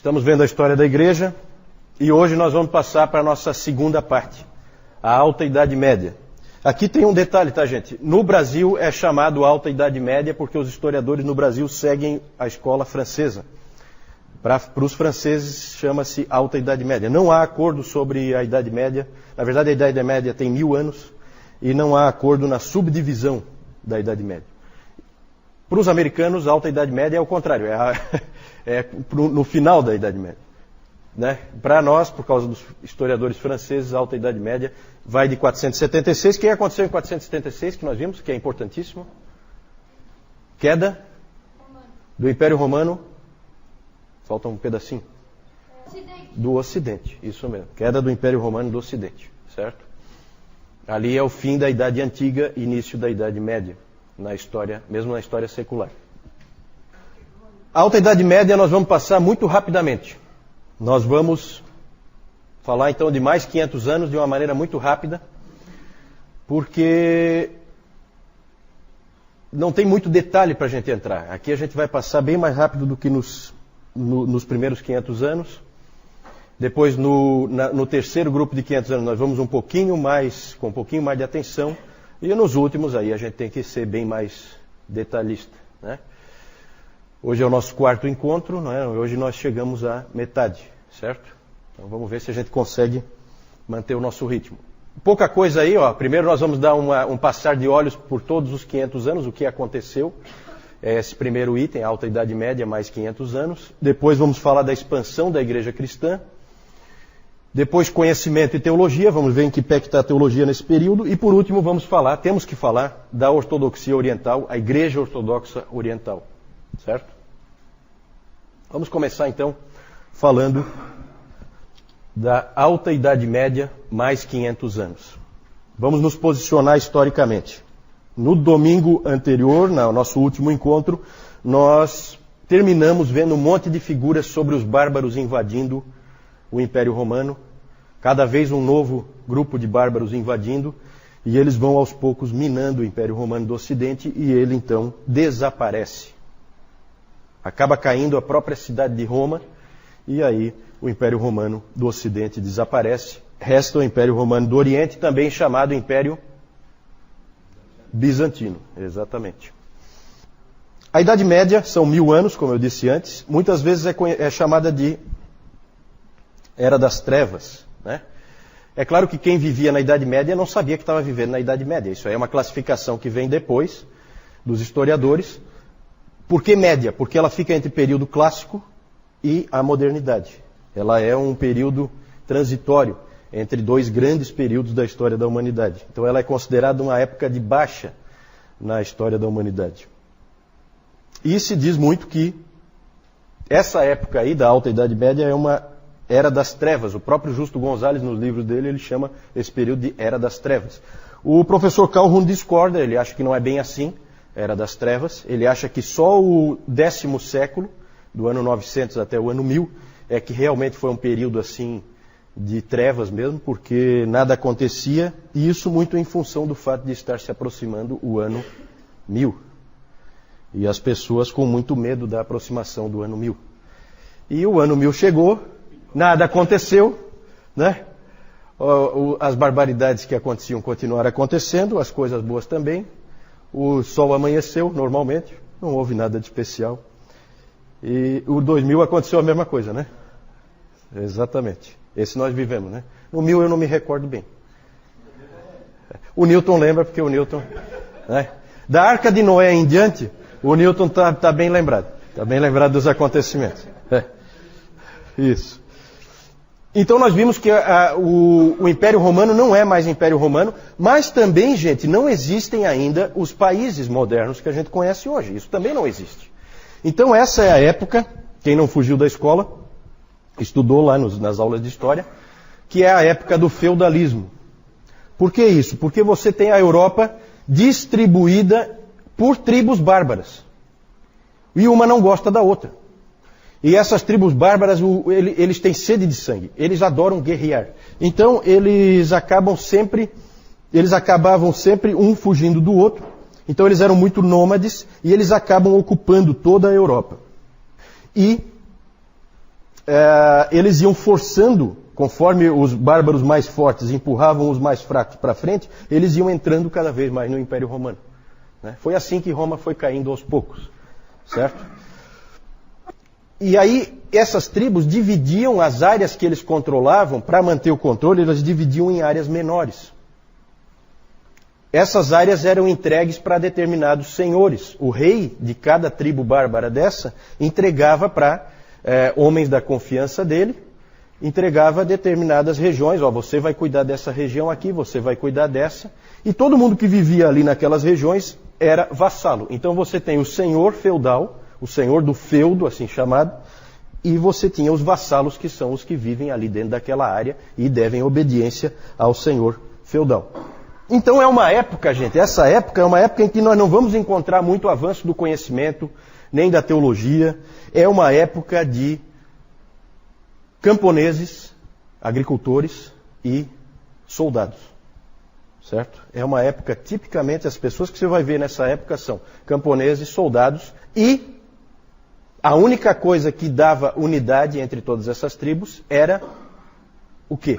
Estamos vendo a história da igreja e hoje nós vamos passar para a nossa segunda parte, a Alta Idade Média. Aqui tem um detalhe, tá, gente? No Brasil é chamado Alta Idade Média porque os historiadores no Brasil seguem a escola francesa. Para os franceses chama-se Alta Idade Média. Não há acordo sobre a Idade Média. Na verdade, a Idade Média tem 1000 anos e não há acordo na subdivisão da Idade Média. Para os americanos, a Alta Idade Média é o contrário, no final da Idade Média. Né? Para nós, por causa dos historiadores franceses, a Alta Idade Média vai de 476. O que aconteceu em 476, que nós vimos, que é importantíssimo? Queda do Império Romano. Falta um pedacinho. Do Ocidente, isso mesmo. Queda do Império Romano do Ocidente, certo? Ali é o fim da Idade Antiga, início da Idade Média, na história, mesmo na história secular. A Alta Idade Média nós vamos passar muito rapidamente. Nós vamos falar então de mais 500 anos de uma maneira muito rápida, porque não tem muito detalhe para a gente entrar. Aqui a gente vai passar bem mais rápido do que nos primeiros 500 anos. Depois, no terceiro grupo de 500 anos, nós vamos com um pouquinho mais de atenção. E nos últimos, aí a gente tem que ser bem mais detalhista, né? Hoje é o nosso quarto encontro, né? Hoje nós chegamos à metade, certo? Então vamos ver se a gente consegue manter o nosso ritmo. Pouca coisa aí, ó. Primeiro nós vamos dar um passar de olhos por todos os 500 anos, o que aconteceu. É esse primeiro item, Alta Idade Média, mais 500 anos. Depois vamos falar da expansão da igreja cristã. Depois conhecimento e teologia, vamos ver em que pé que está a teologia nesse período. E por último temos que falar da ortodoxia oriental, a igreja ortodoxa oriental. Certo? Vamos começar então falando da Alta Idade Média mais 500 anos. Vamos nos posicionar historicamente. No domingo anterior, no nosso último encontro, nós terminamos vendo um monte de figuras sobre os bárbaros invadindo o Império Romano. Cada vez um novo grupo de bárbaros invadindo, e eles vão aos poucos minando o Império Romano do Ocidente, e ele então desaparece. Acaba caindo a própria cidade de Roma, e aí o Império Romano do Ocidente desaparece. Resta o Império Romano do Oriente, também chamado Império Bizantino. Exatamente. A Idade Média são 1000 anos, como eu disse antes. Muitas vezes é chamada de Era das Trevas, né? É claro que quem vivia na Idade Média não sabia que estava vivendo na Idade Média. Isso aí é uma classificação que vem depois dos historiadores. Por que média? Porque ela fica entre o período clássico e a modernidade. Ela é um período transitório entre dois grandes períodos da história da humanidade. Então ela é considerada uma época de baixa na história da humanidade. E se diz muito que essa época aí da Alta Idade Média é uma Era das Trevas. O próprio Justo Gonzalez, nos livros dele, ele chama esse período de Era das Trevas. O professor Calhoun discorda, ele acha que não é bem assim. Era das Trevas. Ele acha que só o 10º século, do ano 900 até o ano 1000, é que realmente foi um período assim de trevas mesmo, porque nada acontecia, e isso muito em função do fato de estar se aproximando o ano 1000. E as pessoas com muito medo da aproximação do ano 1000. E o ano 1000 chegou, nada aconteceu, né? As barbaridades que aconteciam continuaram acontecendo, as coisas boas também. O sol amanheceu normalmente, não houve nada de especial. E o 2000 aconteceu a mesma coisa, né? Exatamente. Esse nós vivemos, né? No 1000 eu não me recordo bem. O Newton lembra, porque o Newton... Né? Da Arca de Noé em diante, o Newton está bem lembrado. Está bem lembrado dos acontecimentos. Isso. Então nós vimos que o Império Romano não é mais Império Romano, mas também, gente, não existem ainda os países modernos que a gente conhece hoje. Isso também não existe. Então essa é a época, quem não fugiu da escola, estudou lá nas aulas de história, que é a época do feudalismo. Por que isso? Porque você tem a Europa distribuída por tribos bárbaras. E uma não gosta da outra. E essas tribos bárbaras, eles têm sede de sangue. Eles adoram guerrear. Então, eles acabavam sempre um fugindo do outro. Então, eles eram muito nômades e eles acabam ocupando toda a Europa. E eles iam forçando, conforme os bárbaros mais fortes empurravam os mais fracos para frente, eles iam entrando cada vez mais no Império Romano. Né? Foi assim que Roma foi caindo aos poucos, certo? E aí, essas tribos dividiam as áreas que eles controlavam, para manter o controle, elas dividiam em áreas menores. Essas áreas eram entregues para determinados senhores. O rei de cada tribo bárbara dessa entregava para homens da confiança dele, entregava determinadas regiões. Ó, você vai cuidar dessa região aqui, você vai cuidar dessa. E todo mundo que vivia ali naquelas regiões era vassalo. Então você tem o senhor feudal, o senhor do feudo, assim chamado, e você tinha os vassalos, que são os que vivem ali dentro daquela área e devem obediência ao senhor feudal. Então é uma época, gente, essa época é uma época em que nós não vamos encontrar muito avanço do conhecimento, nem da teologia. É uma época de camponeses, agricultores e soldados. Certo? É uma época, tipicamente, as pessoas que você vai ver nessa época são camponeses, soldados, e a única coisa que dava unidade entre todas essas tribos era o quê?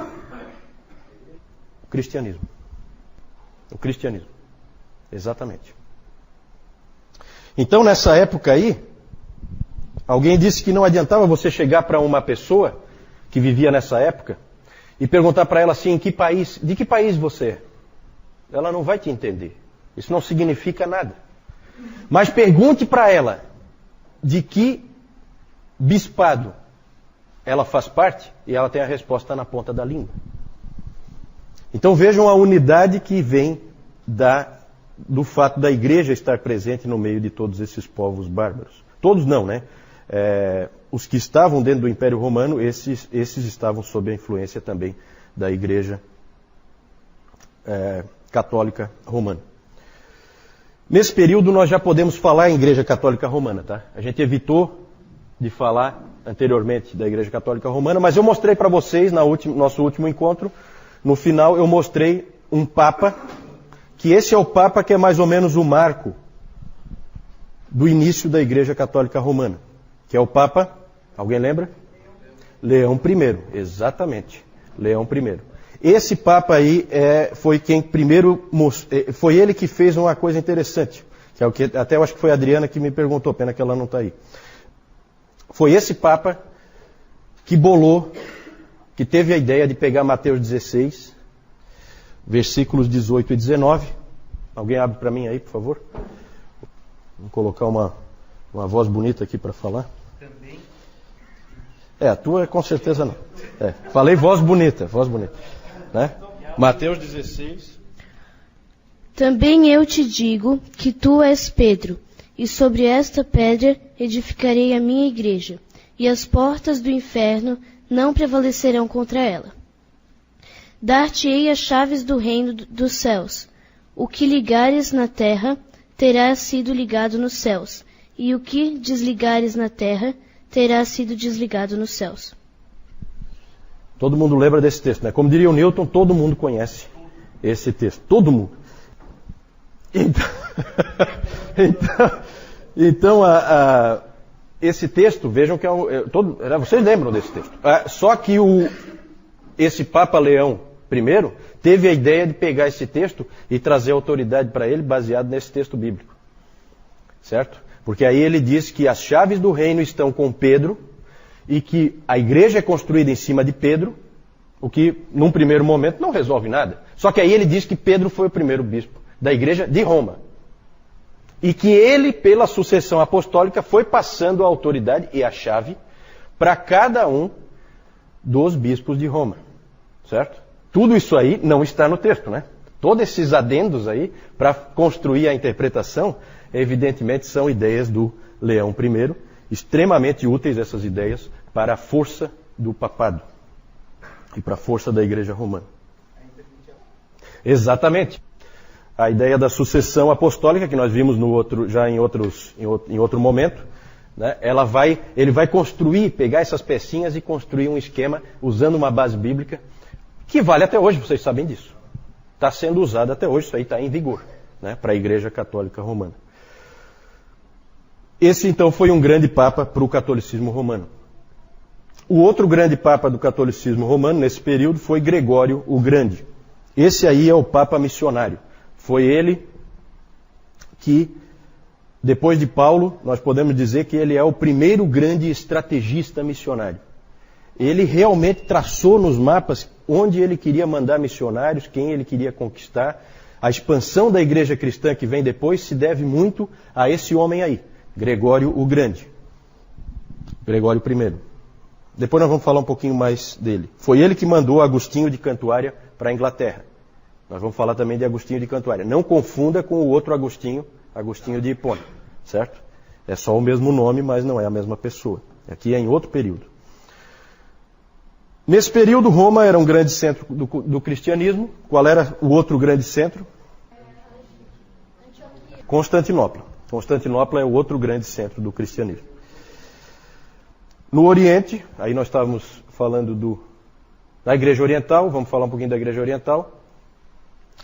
O cristianismo. O cristianismo. Exatamente. Então, nessa época aí, alguém disse que não adiantava você chegar para uma pessoa que vivia nessa época e perguntar para ela assim, de que país você é? Ela não vai te entender. Isso não significa nada. Mas pergunte para ela de que bispado ela faz parte e ela tem a resposta na ponta da língua. Então vejam a unidade que vem do fato da igreja estar presente no meio de todos esses povos bárbaros. Todos não, né? Os que estavam dentro do Império Romano, esses estavam sob a influência também da igreja católica romana. Nesse período nós já podemos falar em igreja católica romana, tá? A gente evitou de falar anteriormente da igreja católica romana, mas eu mostrei para vocês nosso último encontro, no final eu mostrei um papa, que esse é o papa que é mais ou menos o marco do início da igreja católica romana, que é o papa, alguém lembra? Leão I, exatamente, Leão I. Esse Papa aí foi quem primeiro foi ele que fez uma coisa interessante, que é o que até eu acho que foi a Adriana que me perguntou, pena que ela não está aí. Foi esse Papa que que teve a ideia de pegar Mateus 16, versículos 18 e 19. Alguém abre para mim aí, por favor? Vamos colocar uma voz bonita aqui para falar. Também. A tua com certeza não. Falei voz bonita. Né? Mateus 16. Também eu te digo que tu és Pedro, e sobre esta pedra edificarei a minha igreja, e as portas do inferno não prevalecerão contra ela. Dar-te-ei as chaves do reino dos céus. O que ligares na terra terá sido ligado nos céus, e o que desligares na terra terá sido desligado nos céus. Todo mundo lembra desse texto, né? Como diria o Newton, todo mundo conhece esse texto. Todo mundo. Então esse texto, vejam que vocês lembram desse texto. Só que esse Papa Leão I teve a ideia de pegar esse texto e trazer autoridade para ele baseado nesse texto bíblico. Certo? Porque aí ele diz que as chaves do reino estão com Pedro, e que a igreja é construída em cima de Pedro, o que, num primeiro momento, não resolve nada. Só que aí ele diz que Pedro foi o primeiro bispo da igreja de Roma. E que ele, pela sucessão apostólica, foi passando a autoridade e a chave para cada um dos bispos de Roma. Certo? Tudo isso aí não está no texto, né? Todos esses adendos aí, para construir a interpretação, evidentemente são ideias do Leão I, extremamente úteis essas ideias para a força do papado e para a força da igreja romana. Exatamente. A ideia da sucessão apostólica, que nós vimos já em outro momento, né? Ele vai pegar essas pecinhas e construir um esquema usando uma base bíblica que vale até hoje, vocês sabem disso. Está sendo usado até hoje, isso aí está em vigor, né? Para a igreja católica romana. Esse, então, foi um grande papa para o catolicismo romano. O outro grande papa do catolicismo romano nesse período foi Gregório o Grande. Esse aí é o papa missionário. Foi ele que, depois de Paulo, nós podemos dizer que ele é o primeiro grande estrategista missionário. Ele realmente traçou nos mapas onde ele queria mandar missionários, quem ele queria conquistar. A expansão da igreja cristã que vem depois se deve muito a esse homem aí, Gregório o Grande. Gregório I. Depois nós vamos falar um pouquinho mais dele. Foi ele que mandou Agostinho de Cantuária para a Inglaterra. Nós vamos falar também de Agostinho de Cantuária. Não confunda com o outro Agostinho, Agostinho de Hipona, certo? É só o mesmo nome, mas não é a mesma pessoa. Aqui é em outro período. Nesse período, Roma era um grande centro do cristianismo. Qual era o outro grande centro? Constantinopla. Constantinopla é o outro grande centro do cristianismo. No Oriente, aí nós estávamos falando da Igreja Oriental, vamos falar um pouquinho da Igreja Oriental.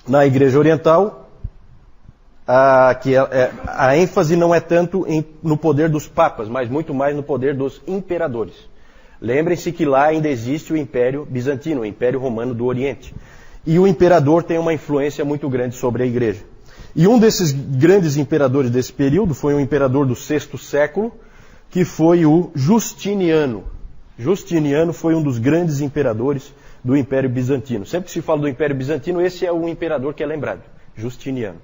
Na Igreja Oriental, a ênfase não é tanto no poder dos papas, mas muito mais no poder dos imperadores. Lembrem-se que lá ainda existe o Império Bizantino, o Império Romano do Oriente. E o imperador tem uma influência muito grande sobre a Igreja. E um desses grandes imperadores desse período foi um imperador do VI século, que foi o Justiniano. Justiniano foi um dos grandes imperadores do Império Bizantino. Sempre que se fala do Império Bizantino, esse é o imperador que é lembrado, Justiniano.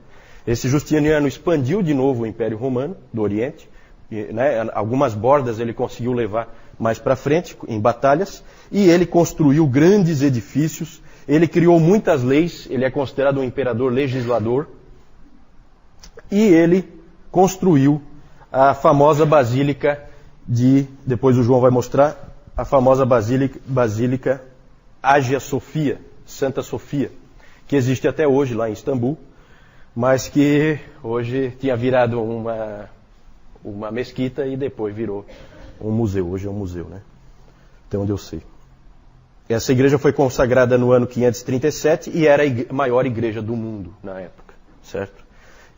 Esse Justiniano expandiu de novo o Império Romano do Oriente, né, algumas bordas ele conseguiu levar mais para frente, em batalhas, e ele construiu grandes edifícios, ele criou muitas leis, ele é considerado um imperador legislador, e ele construiu a famosa Basílica depois o João vai mostrar, a famosa Basílica Hagia Sophia, Santa Sofia, que existe até hoje lá em Istambul, mas que hoje tinha virado uma mesquita e depois virou um museu. Hoje é um museu, né? Até onde eu sei. Essa igreja foi consagrada no ano 537 e era a maior igreja do mundo na época, certo?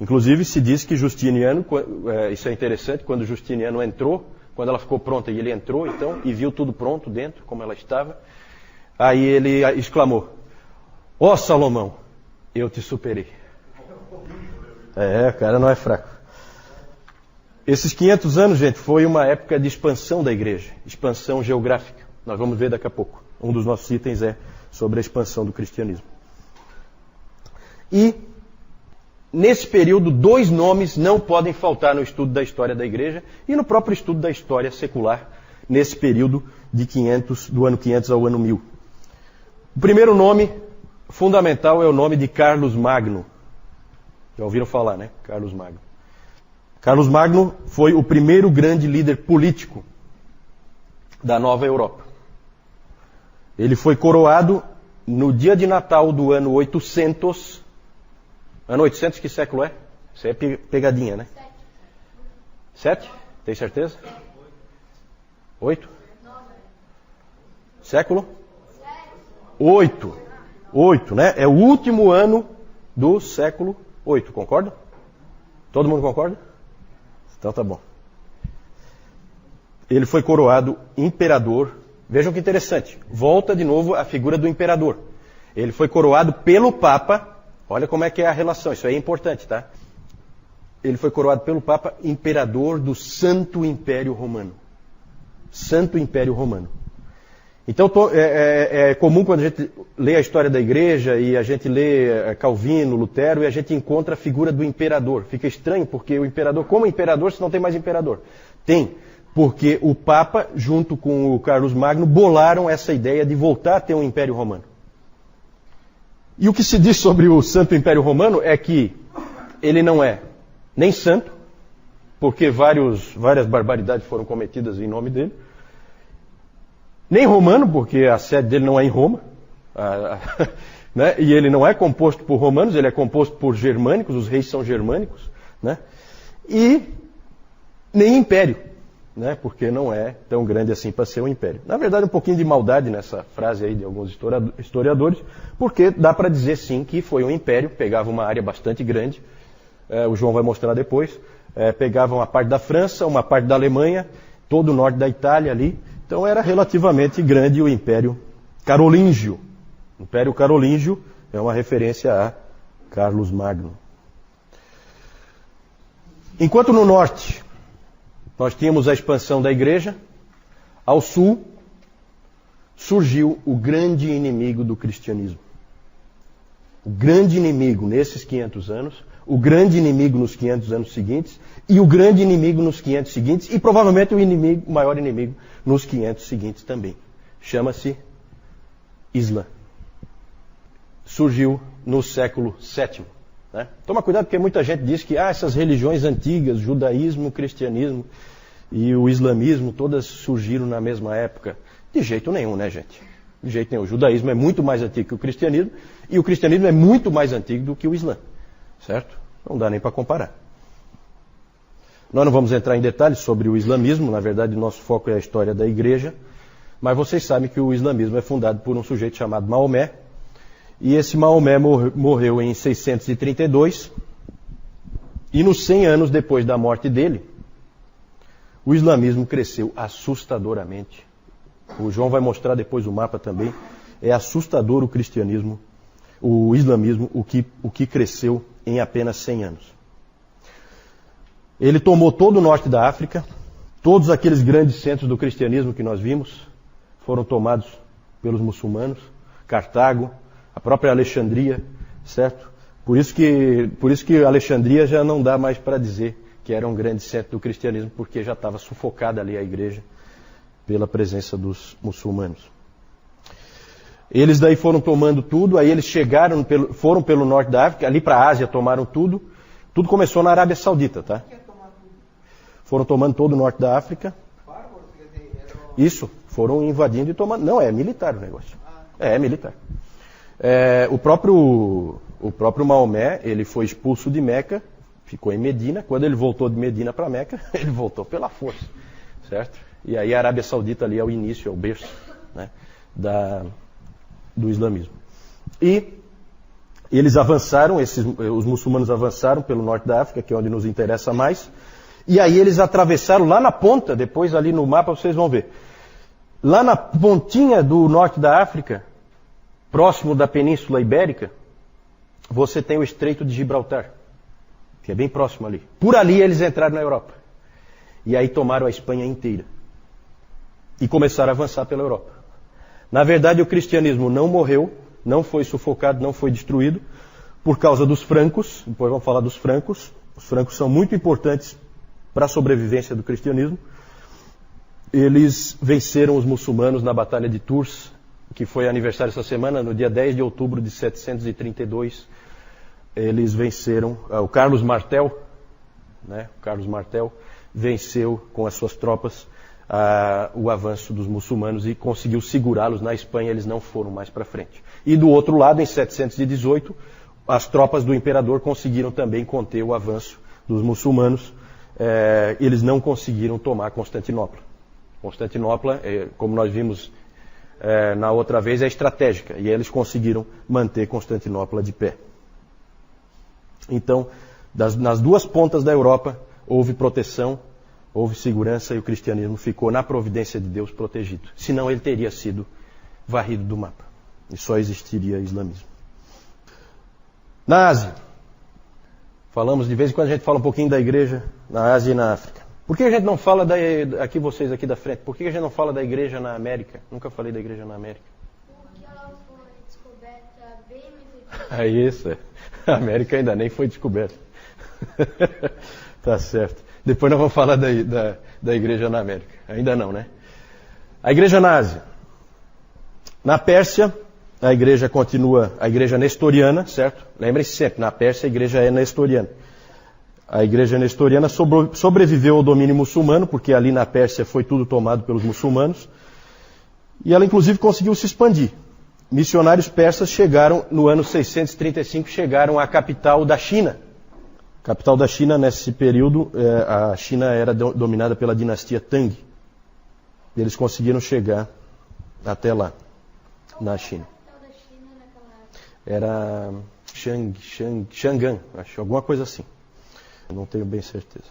Inclusive se diz que Justiniano, isso é interessante, quando Justiniano entrou, quando ela ficou pronta e ele entrou então, e viu tudo pronto dentro, como ela estava, aí ele exclamou: ó Salomão, eu te superei. O cara não é fraco. Esses 500 anos, gente, foi uma época de expansão da igreja, expansão geográfica. Nós vamos ver daqui a pouco. Um dos nossos itens é sobre a expansão do cristianismo. E, nesse período, 2 nomes não podem faltar no estudo da história da igreja e no próprio estudo da história secular, nesse período do ano 500 ao ano 1000. O primeiro nome fundamental é o nome de Carlos Magno. Já ouviram falar, né? Carlos Magno. Carlos Magno foi o primeiro grande líder político da Nova Europa. Ele foi coroado no dia de Natal do ano 800. Ano 800, que século é? Isso é pegadinha, né? 7? Tem certeza? 8? Século? 8. 8, né? É o último ano do século 8, concorda? Todo mundo concorda? Então tá bom. Ele foi coroado imperador. Vejam que interessante. Volta de novo a figura do imperador. Ele foi coroado pelo Papa. Olha como é que é a relação. Isso aí é importante, tá? Ele foi coroado pelo Papa imperador do Santo Império Romano. Santo Império Romano. Então é comum quando a gente lê a história da igreja e a gente lê Calvino, Lutero, e a gente encontra a figura do imperador. Fica estranho porque o imperador, como imperador, se não tem mais imperador? Tem, porque o Papa, junto com o Carlos Magno, bolaram essa ideia de voltar a ter um Império Romano. E o que se diz sobre o Santo Império Romano é que ele não é nem santo, porque várias barbaridades foram cometidas em nome dele, nem romano, porque a sede dele não é em Roma, né? E ele não é composto por romanos, ele é composto por germânicos, os reis são germânicos, né? E nem império, né? Porque não é tão grande assim para ser um império. Na verdade, um pouquinho de maldade nessa frase aí de alguns historiadores, porque dá para dizer sim que foi um império, pegava uma área bastante grande, o João vai mostrar depois, pegava uma parte da França, uma parte da Alemanha, todo o norte da Itália ali, Então era relativamente grande o Império Carolíngio. O Império Carolíngio é uma referência a Carlos Magno. Enquanto no norte nós tínhamos a expansão da igreja, ao sul surgiu o grande inimigo do cristianismo. O grande inimigo nesses 500 anos, o grande inimigo nos 500 anos seguintes, e o grande inimigo nos 500 seguintes, e provavelmente o maior inimigo nos 500 seguintes também. Chama-se Islã. Surgiu no século VII. Né? Toma cuidado porque muita gente diz que essas religiões antigas, judaísmo, cristianismo e o islamismo, todas surgiram na mesma época. De jeito nenhum, né, gente? De jeito nenhum. O judaísmo é muito mais antigo que o cristianismo, e o cristianismo é muito mais antigo do que o Islã. Certo? Não dá nem para comparar. Nós não vamos entrar em detalhes sobre o islamismo, na verdade o nosso foco é a história da igreja, mas vocês sabem que o islamismo é fundado por um sujeito chamado Maomé, e esse Maomé morreu em 632, e nos 100 anos depois da morte dele, o islamismo cresceu assustadoramente. O João vai mostrar depois o mapa também. É assustador o cristianismo, o islamismo, o que cresceu em apenas 100 anos. Ele tomou todo o norte da África, todos aqueles grandes centros do cristianismo que nós vimos foram tomados pelos muçulmanos, Cartago, a própria Alexandria, certo? Por isso que Alexandria já não dá mais para dizer que era um grande centro do cristianismo, porque já estava sufocada ali a igreja pela presença dos muçulmanos. Eles daí foram tomando tudo, aí eles foram pelo norte da África, ali para a Ásia tomaram tudo. Tudo começou na Arábia Saudita, tá? Foram tomando todo o norte da África. Isso, foram invadindo e tomando. Não, é militar o negócio. É militar. O próprio Maomé, ele foi expulso de Meca, ficou em Medina. Quando ele voltou de Medina para Meca, ele voltou pela força, certo? E aí a Arábia Saudita ali é o início, é o berço, né, do islamismo. E eles avançaram, os muçulmanos avançaram pelo norte da África, que é onde nos interessa mais, e aí eles atravessaram lá na ponta, depois ali no mapa vocês vão ver, lá na pontinha do norte da África, próximo da Península Ibérica, você tem o Estreito de Gibraltar, que é bem próximo ali. Por ali eles entraram na Europa. E aí tomaram a Espanha inteira. E começaram a avançar pela Europa. Na verdade, o cristianismo não morreu, não foi sufocado, não foi destruído, por causa dos francos. Depois vamos falar dos francos. Os francos são muito importantes para a sobrevivência do cristianismo. Eles venceram os muçulmanos na Batalha de Tours, que foi aniversário essa semana, no dia 10 de outubro de 732. Eles venceram, o Carlos Martel, né? O Carlos Martel venceu com as suas tropas o avanço dos muçulmanos e conseguiu segurá-los na Espanha, eles não foram mais para frente. E do outro lado, em 718, as tropas do imperador conseguiram também conter o avanço dos muçulmanos, eles não conseguiram tomar Constantinopla. Constantinopla, como nós vimos na outra vez, é estratégica, e eles conseguiram manter Constantinopla de pé. Então, nas duas pontas da Europa, houve proteção, houve segurança e o cristianismo ficou na providência de Deus protegido. Senão ele teria sido varrido do mapa. E só existiria islamismo. Na Ásia. Falamos, de vez em quando a gente fala um pouquinho da igreja na Ásia e na África. Por que a gente não fala aqui vocês aqui da frente, por que a gente não fala da igreja na América? Nunca falei da igreja na América. Porque ela foi descoberta bem isso. A América ainda nem foi descoberta. Tá certo. Depois nós vamos falar da igreja na América. Ainda não, né? A igreja na Ásia. Na Pérsia, a igreja continua, a igreja nestoriana, certo? Lembrem-se sempre, na Pérsia a igreja é nestoriana. A igreja nestoriana sobreviveu ao domínio muçulmano, porque ali na Pérsia foi tudo tomado pelos muçulmanos. E ela inclusive conseguiu se expandir. Missionários persas chegaram, no ano 635, chegaram à capital da China. A capital da China, nesse período, a China era dominada pela dinastia Tang. Eles conseguiram chegar até lá, na China. A capital da China naquela época? Era Chang'an, acho, alguma coisa assim. Não tenho bem certeza.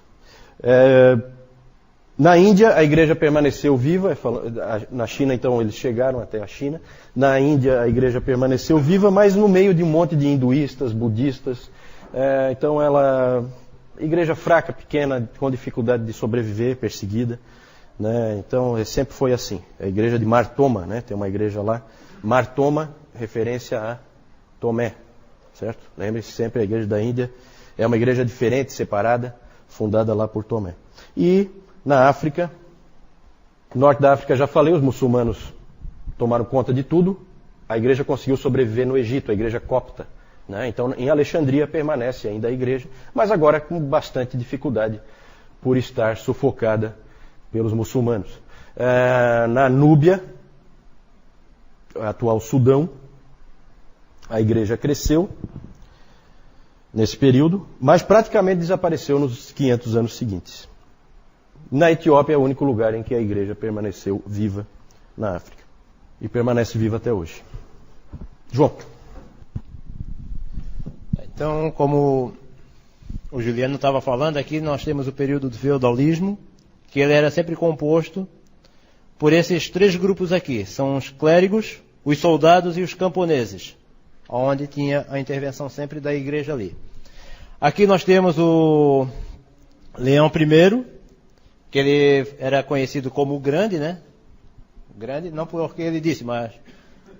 Na Índia, a igreja permaneceu viva. Na China, então, eles chegaram até a China. Na Índia, a igreja permaneceu viva, mas no meio de um monte de hinduístas, budistas. Então, igreja fraca, pequena, com dificuldade de sobreviver, perseguida. Né? Então, sempre foi assim. A igreja de Mar Thoma, né? Tem uma igreja lá. Mar Thoma, referência a Tomé. Certo? Lembre-se sempre, a igreja da Índia é uma igreja diferente, separada, fundada lá por Tomé. E na África, norte da África, já falei, os muçulmanos tomaram conta de tudo. A igreja conseguiu sobreviver no Egito, a igreja copta. Né? Então, em Alexandria permanece ainda a igreja, mas agora com bastante dificuldade por estar sufocada pelos muçulmanos. Na Núbia, atual Sudão, a igreja cresceu nesse período, mas praticamente desapareceu nos 500 anos seguintes. Na Etiópia é o único lugar em que a igreja permaneceu viva na África. E permanece viva até hoje. João. Então, como o Juliano estava falando, aqui nós temos o período do feudalismo, que ele era sempre composto por esses 3 grupos aqui. São os clérigos, os soldados e os camponeses, onde tinha a intervenção sempre da igreja ali. Aqui nós temos o Leão I, que ele era conhecido como o Grande, né? Grande, não porque ele disse, mas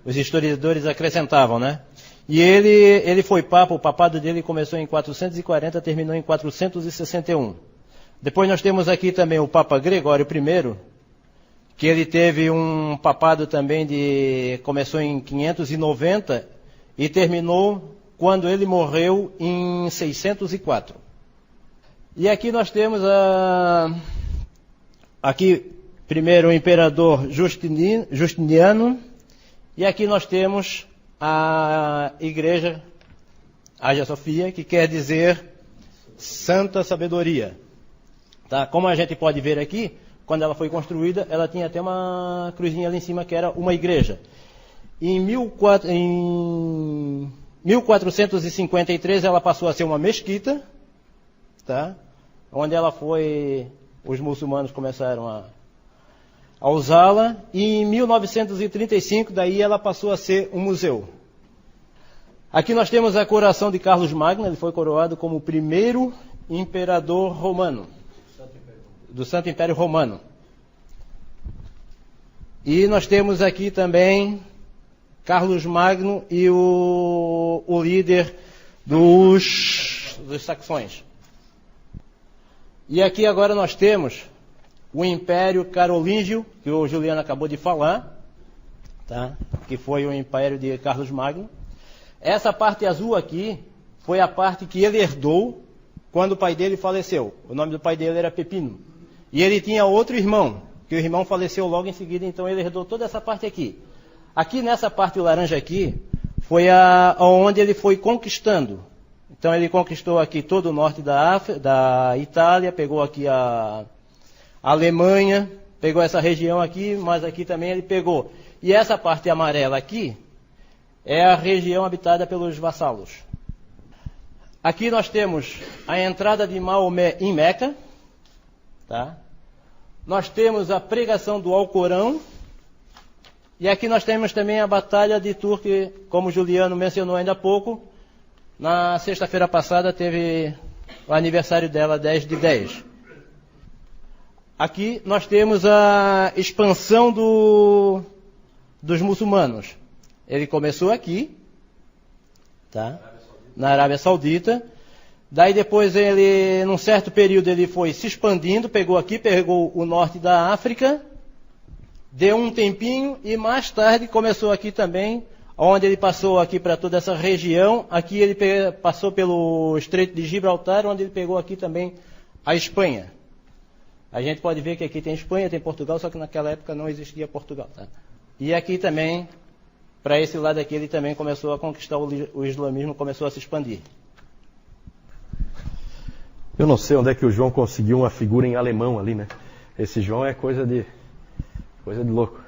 os historiadores acrescentavam, né? E ele foi papa, o papado dele começou em 440, terminou em 461. Depois nós temos aqui também o Papa Gregório I, que ele teve um papado também começou em 590 e terminou quando ele morreu em 604. E aqui nós temos aqui primeiro o imperador Justiniano, e aqui nós temos a igreja Hagia Sophia, que quer dizer Santa Sabedoria. Tá? Como a gente pode ver aqui, quando ela foi construída, ela tinha até uma cruzinha ali em cima que era uma igreja. Em 1453 ela passou a ser uma mesquita, tá? Onde os muçulmanos começaram a usá-la, e em 1935 daí ela passou a ser um museu. Aqui nós temos a coroação de Carlos Magno, ele foi coroado como o primeiro imperador romano, do Santo Império Romano. E nós temos aqui também Carlos Magno e o líder dos saxões. E aqui agora nós temos o Império Carolíngio, que o Juliano acabou de falar, tá? Que foi o Império de Carlos Magno. Essa parte azul aqui foi a parte que ele herdou quando o pai dele faleceu. O nome do pai dele era Pepino. E ele tinha outro irmão, que o irmão faleceu logo em seguida, então ele herdou toda essa parte aqui. Aqui nessa parte laranja aqui, foi onde ele foi conquistando. Então ele conquistou aqui todo o norte da Itália, pegou aqui a Alemanha, pegou essa região aqui, mas aqui também ele pegou. E essa parte amarela aqui é a região habitada pelos vassalos. Aqui nós temos a entrada de Maomé em Meca. Tá? Nós temos a pregação do Alcorão. E aqui nós temos também a Batalha de Turque, como o Juliano mencionou ainda há pouco. Na sexta-feira passada teve o aniversário dela, 10/10. Aqui nós temos a expansão dos muçulmanos. Ele começou aqui, tá? Na Arábia Saudita. Daí depois ele, num certo período, ele foi se expandindo, pegou o norte da África, deu um tempinho e mais tarde começou aqui também, onde ele passou aqui para toda essa região. Aqui ele passou pelo Estreito de Gibraltar, onde ele pegou aqui também a Espanha. A gente pode ver que aqui tem Espanha, tem Portugal, só que naquela época não existia Portugal. Tá? E aqui também, para esse lado aqui, ele também começou a conquistar o islamismo, começou a se expandir. Eu não sei onde é que o João conseguiu uma figura em alemão ali, né? Esse João é coisa de louco.